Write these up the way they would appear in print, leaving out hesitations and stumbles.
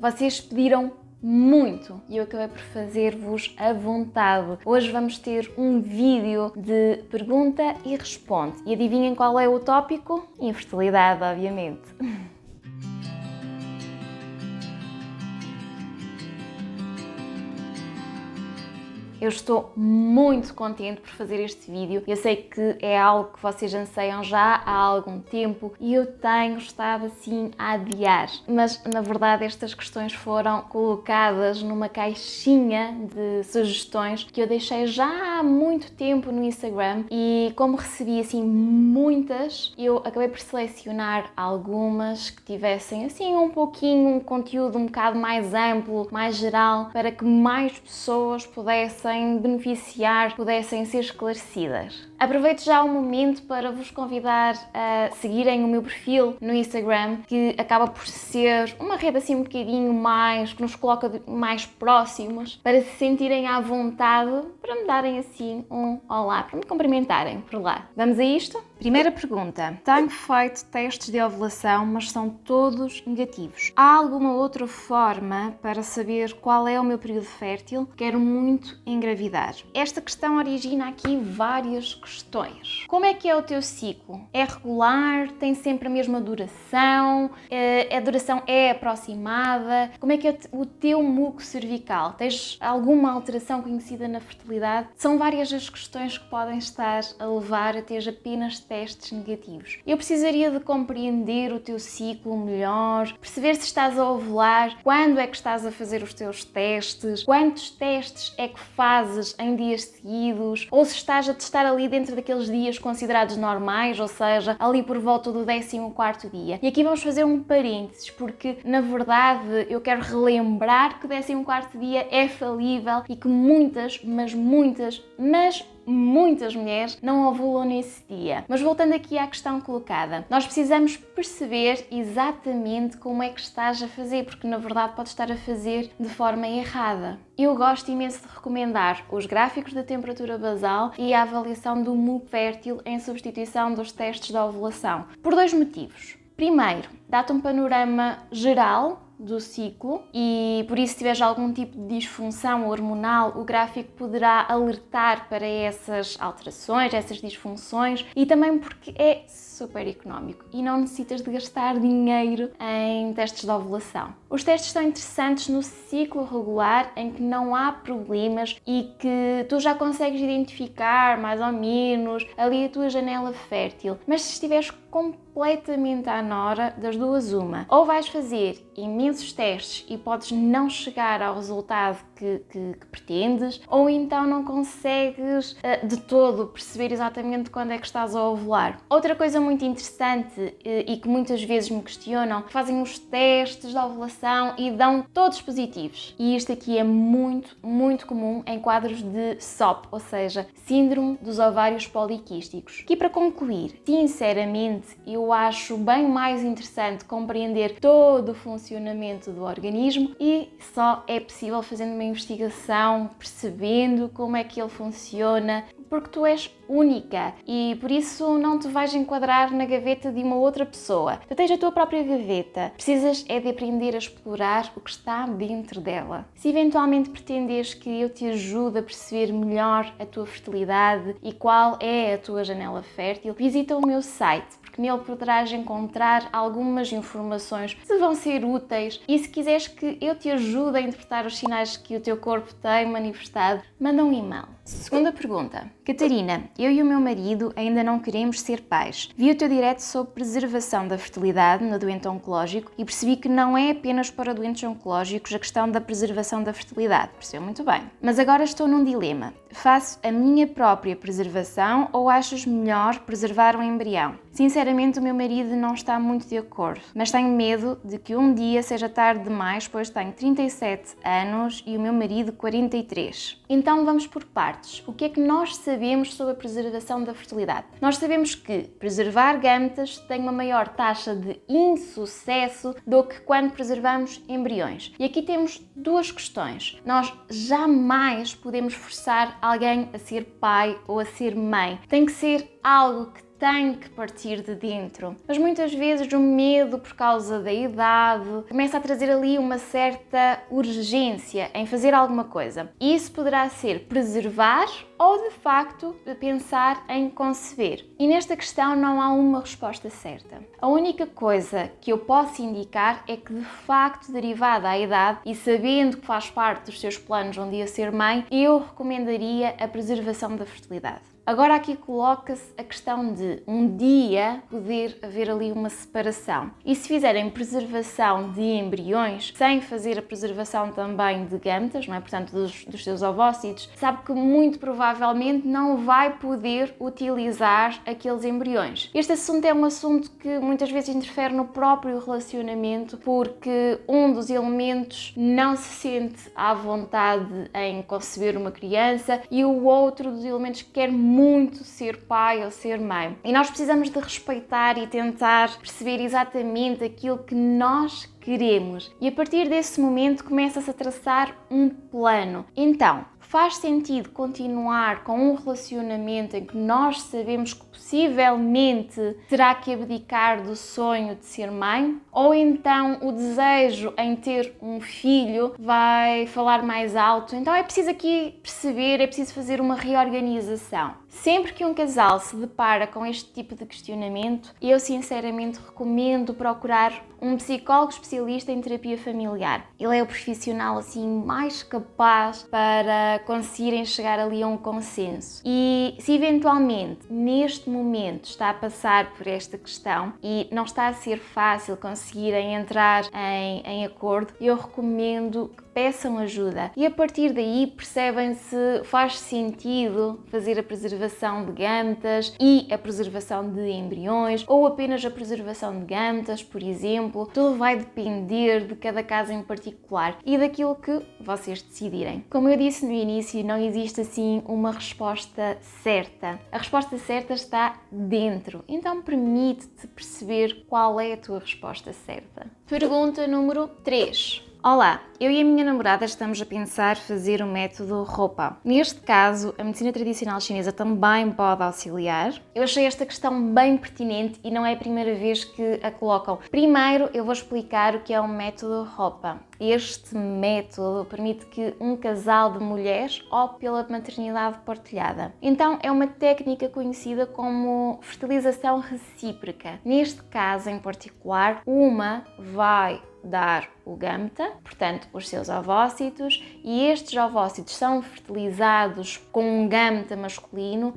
Vocês pediram muito e eu acabei por fazer-vos à vontade. Hoje vamos ter um vídeo de pergunta e responde. E adivinhem qual é o tópico? Infertilidade, obviamente. Eu estou muito contente por fazer este vídeo. Eu sei que é algo que vocês anseiam já há algum tempo e eu tenho estado assim a adiar. Mas, na verdade, estas questões foram colocadas numa caixinha de sugestões que eu deixei já há muito tempo no Instagram e como recebi assim muitas, eu acabei por selecionar algumas que tivessem assim um pouquinho, um conteúdo um bocado mais amplo, mais geral, para que mais pessoas pudessem beneficiar, pudessem ser esclarecidas. Aproveito já o momento para vos convidar a seguirem o meu perfil no Instagram, que acaba por ser uma rede assim um bocadinho mais, que nos coloca mais próximos, para se sentirem à vontade, para me darem assim um olá, para me cumprimentarem por lá. Vamos a isto? Primeira pergunta. Tenho feito testes de ovulação, mas são todos negativos. Há alguma outra forma para saber qual é o meu período fértil? Quero muito engravidar. Esta questão origina aqui várias questões. Como é que é o teu ciclo? É regular? Tem sempre a mesma duração? A duração é aproximada? Como é que é o teu muco cervical? Tens alguma alteração conhecida na fertilidade? São várias as questões que podem estar a levar a ter apenas testes negativos. Eu precisaria de compreender o teu ciclo melhor, perceber se estás a ovular, quando é que estás a fazer os teus testes, quantos testes é que fazes em dias seguidos, ou se estás a testar ali dentro daqueles dias considerados normais, ou seja, ali por volta do 14º dia. E aqui vamos fazer um parênteses, porque na verdade eu quero relembrar que o 14º dia é falível e que muitas mulheres não ovulam nesse dia. Mas voltando aqui à questão colocada, nós precisamos perceber exatamente como é que estás a fazer, porque na verdade podes estar a fazer de forma errada. Eu gosto imenso de recomendar os gráficos da temperatura basal e a avaliação do muco fértil em substituição dos testes de ovulação, por dois motivos. Primeiro, dá-te um panorama geral do ciclo e por isso se tiveres algum tipo de disfunção hormonal, o gráfico poderá alertar para essas alterações, essas disfunções e também porque é super económico e não necessitas de gastar dinheiro em testes de ovulação. Os testes são interessantes no ciclo regular em que não há problemas e que tu já consegues identificar mais ou menos ali a tua janela fértil, mas se estiveres completamente à nora, das duas uma, ou vais fazer imensos testes e podes não chegar ao resultado que pretendes, ou então não consegues de todo perceber exatamente quando é que estás a ovular. Outra coisa muito interessante e que muitas vezes me questionam, fazem os testes de ovulação e dão todos positivos. E isto aqui é muito comum em quadros de SOP, ou seja, Síndrome dos Ovários Poliquísticos. Aqui para concluir, sinceramente, eu acho bem mais interessante compreender todo o funcionamento do organismo e só é possível fazendo uma investigação, percebendo como é que ele funciona, porque tu és única e por isso não te vais enquadrar na gaveta de uma outra pessoa. Tu tens a tua própria gaveta, precisas é de aprender a explorar o que está dentro dela. Se eventualmente pretendes que eu te ajude a perceber melhor a tua fertilidade e qual é a tua janela fértil, visita o meu site, porque nele poderás encontrar algumas informações que vão ser úteis e se quiseres que eu te ajude a interpretar os sinais que o teu corpo tem manifestado, manda um e-mail. Segunda pergunta. Catarina, eu e o meu marido ainda não queremos ser pais. Vi o teu direto sobre preservação da fertilidade no doente oncológico e percebi que não é apenas para doentes oncológicos a questão da preservação da fertilidade. Percebeu muito bem. Mas agora estou num dilema. Faço a minha própria preservação ou achas melhor preservar um embrião? Sinceramente, o meu marido não está muito de acordo, mas tenho medo de que um dia seja tarde demais, pois tenho 37 anos e o meu marido 43. Então vamos por partes. O que é que nós sabemos sobre a preservação da fertilidade? Nós sabemos que preservar gametas tem uma maior taxa de insucesso do que quando preservamos embriões. E aqui temos duas questões. Nós jamais podemos forçar alguém a ser pai ou a ser mãe. Tem que ser algo que tem que partir de dentro. Mas muitas vezes o medo por causa da idade começa a trazer ali uma certa urgência em fazer alguma coisa. Isso poderá ser preservar ou de facto pensar em conceber. E nesta questão não há uma resposta certa. A única coisa que eu posso indicar é que de facto, derivada à idade e sabendo que faz parte dos seus planos um dia ser mãe, eu recomendaria a preservação da fertilidade. Agora aqui coloca-se a questão de um dia poder haver ali uma separação. E se fizerem preservação de embriões, sem fazer a preservação também de gametas, não é? Portanto, dos seus ovócitos, sabe que muito provavelmente não vai poder utilizar aqueles embriões. Este assunto é um assunto que muitas vezes interfere no próprio relacionamento, porque um dos elementos não se sente à vontade em conceber uma criança e o outro dos elementos quer muito ser pai ou ser mãe. E nós precisamos de respeitar e tentar perceber exatamente aquilo que nós queremos. E a partir desse momento começa-se a traçar um plano. Então, faz sentido continuar com um relacionamento em que nós sabemos que possivelmente terá que abdicar do sonho de ser mãe? Ou então o desejo em ter um filho vai falar mais alto? Então é preciso aqui perceber, é preciso fazer uma reorganização. Sempre que um casal se depara com este tipo de questionamento, eu sinceramente recomendo procurar um psicólogo especialista em terapia familiar. Ele é o profissional assim mais capaz para conseguirem chegar ali a um consenso. E se eventualmente neste momento está a passar por esta questão e não está a ser fácil conseguirem entrar em acordo, eu recomendo que peçam ajuda e a partir daí percebem se faz sentido fazer a preservação de gametas e a preservação de embriões ou apenas a preservação de gametas, por exemplo. Tudo vai depender de cada caso em particular e daquilo que vocês decidirem. Como eu disse no início, não existe assim uma resposta certa. A resposta certa está dentro, então permite-te perceber qual é a tua resposta certa. Pergunta número 3. Olá, eu e a minha namorada estamos a pensar fazer o método roupa. Neste caso, a medicina tradicional chinesa também pode auxiliar. Eu achei esta questão bem pertinente e não é a primeira vez que a colocam. Primeiro, eu vou explicar o que é o método roupa. Este método permite que um casal de mulheres opte pela maternidade partilhada. Então, é uma técnica conhecida como fertilização recíproca. Neste caso em particular, uma vai dar o gameta, portanto os seus ovócitos, e estes ovócitos são fertilizados com um gameta masculino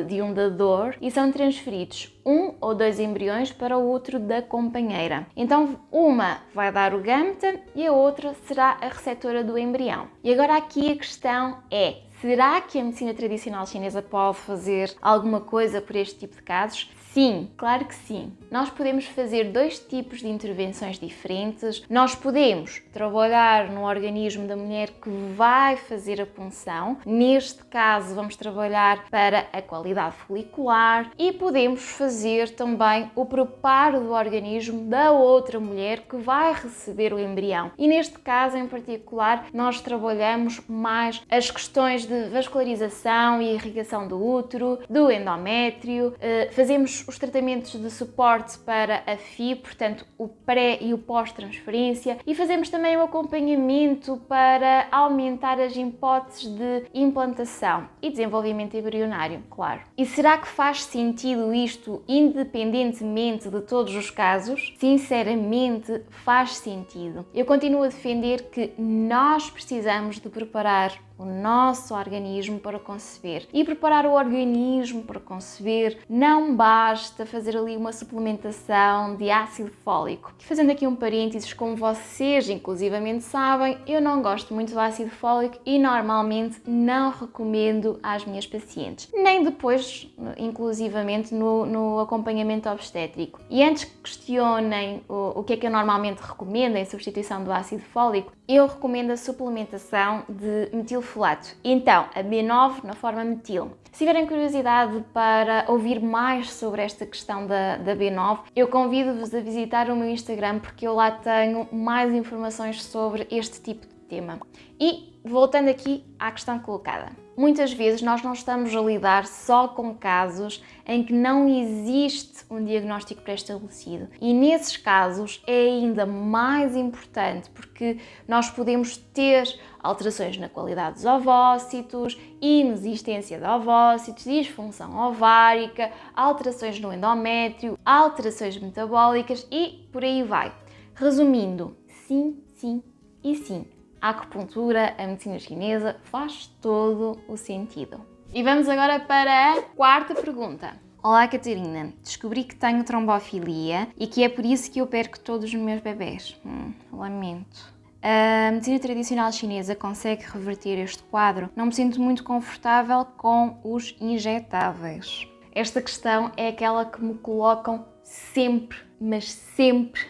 de um dador e são transferidos um ou dois embriões para o útero da companheira. Então uma vai dar o gameta e a outra será a receptora do embrião. E agora aqui a questão é: será que a medicina tradicional chinesa pode fazer alguma coisa por este tipo de casos? Sim, claro que sim. Nós podemos fazer dois tipos de intervenções diferentes. Nós podemos trabalhar no organismo da mulher que vai fazer a punção. Neste caso, vamos trabalhar para a qualidade folicular e podemos fazer também o preparo do organismo da outra mulher que vai receber o embrião. E neste caso em particular, nós trabalhamos mais as questões de vascularização e irrigação do útero, do endométrio, fazemos os tratamentos de suporte para a FI, portanto o pré e o pós-transferência, e fazemos também o acompanhamento para aumentar as hipóteses de implantação e desenvolvimento embrionário, claro. E será que faz sentido isto independentemente de todos os casos? Sinceramente, faz sentido. Eu continuo a defender que nós precisamos de preparar o nosso organismo para conceber. E preparar o organismo para conceber não basta fazer ali uma suplementação de ácido fólico. E fazendo aqui um parênteses, como vocês inclusivamente sabem, eu não gosto muito do ácido fólico e normalmente não recomendo às minhas pacientes. Nem depois, inclusivamente, no acompanhamento obstétrico. E antes que questionem o que é que eu normalmente recomendo em substituição do ácido fólico, eu recomendo a suplementação de metilfolato. Então, a B9 na forma metil. Se tiverem curiosidade para ouvir mais sobre esta questão da B9, eu convido-vos a visitar o meu Instagram porque eu lá tenho mais informações sobre este tipo de tema. E voltando aqui à questão colocada. Muitas vezes nós não estamos a lidar só com casos em que não existe um diagnóstico pré-estabelecido. E nesses casos é ainda mais importante porque nós podemos ter alterações na qualidade dos ovócitos, inexistência de ovócitos, disfunção ovárica, alterações no endométrio, alterações metabólicas e por aí vai. Resumindo, sim, sim e sim. A acupuntura, a medicina chinesa, faz todo o sentido. E vamos agora para a quarta pergunta. Olá, Catarina. Descobri que tenho trombofilia e que é por isso que eu perco todos os meus bebés. Lamento. A medicina tradicional chinesa consegue reverter este quadro? Não me sinto muito confortável com os injetáveis. Esta questão é aquela que me colocam sempre, mas sempre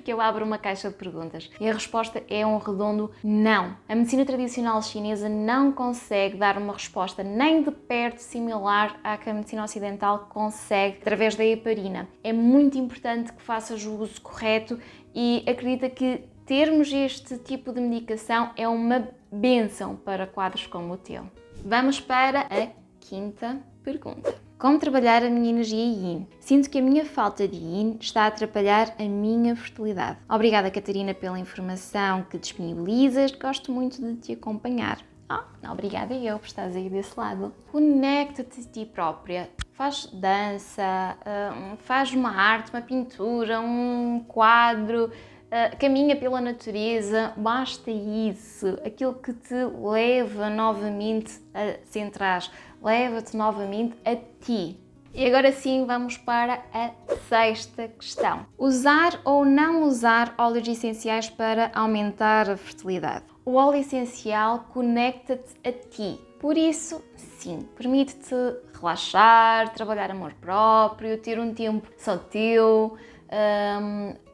que eu abro uma caixa de perguntas. E a resposta é um redondo não. A medicina tradicional chinesa não consegue dar uma resposta nem de perto similar à que a medicina ocidental consegue através da heparina. É muito importante que faças o uso correto e acredita que termos este tipo de medicação é uma bênção para quadros como o teu. Vamos para a quinta pergunta. Como trabalhar a minha energia Yin? Sinto que a minha falta de Yin está a atrapalhar a minha fertilidade. Obrigada, Catarina, pela informação que disponibilizas. Gosto muito de te acompanhar. Obrigada eu por estares aí desse lado. Conecta-te a ti própria. Faz dança, faz uma arte, uma pintura, um quadro, caminha pela natureza, basta isso. Aquilo que te leva novamente a centrar, leva-te novamente a ti. E agora sim vamos para a sexta questão. Usar ou não usar óleos essenciais para aumentar a fertilidade? O óleo essencial conecta-te a ti. Por isso, sim, permite-te relaxar, trabalhar amor próprio, ter um tempo só teu.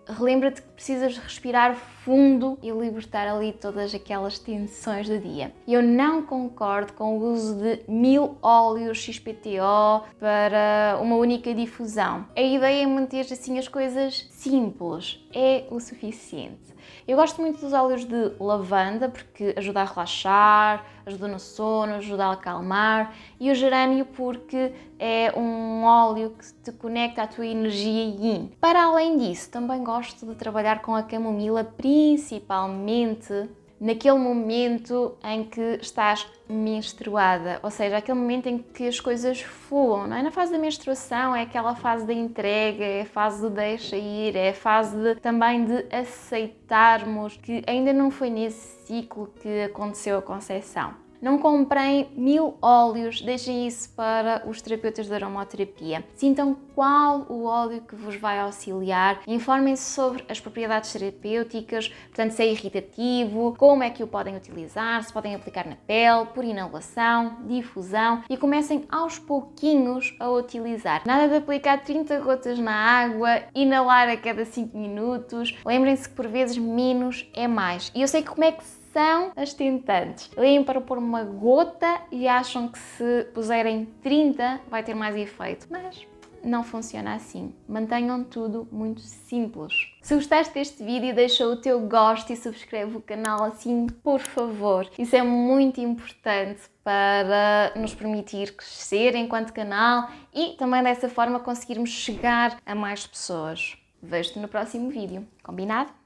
Relembra-te que precisas respirar fundo e libertar ali todas aquelas tensões do dia. Eu não concordo com o uso de 1000 óleos XPTO para uma única difusão. A ideia é manter assim as coisas simples, é o suficiente. Eu gosto muito dos óleos de lavanda porque ajuda a relaxar, ajuda no sono, ajuda a acalmar, e o gerânio porque é um óleo que te conecta à tua energia Yin. Para além disso, também gosto de trabalhar com a camomila, principalmente naquele momento em que estás menstruada, ou seja, aquele momento em que as coisas fluam, não é? Na fase da menstruação é aquela fase da entrega, é a fase do deixa ir, é a fase também de aceitarmos que ainda não foi nesse ciclo que aconteceu a concepção. Não comprem 1000 óleos, deixem isso para os terapeutas de aromaterapia. Sintam qual o óleo que vos vai auxiliar, informem-se sobre as propriedades terapêuticas, portanto, se é irritativo, como é que o podem utilizar, se podem aplicar na pele, por inalação, difusão, e comecem aos pouquinhos a utilizar. Nada de aplicar 30 gotas na água, inalar a cada 5 minutos. Lembrem-se que por vezes menos é mais. E eu sei como é que são as tentantes. Leem para pôr uma gota e acham que se puserem 30 vai ter mais efeito, mas não funciona assim. Mantenham tudo muito simples. Se gostaste deste vídeo, deixa o teu gosto e subscreve o canal assim, por favor. Isso é muito importante para nos permitir crescer enquanto canal e também dessa forma conseguirmos chegar a mais pessoas. Vejo-te no próximo vídeo. Combinado?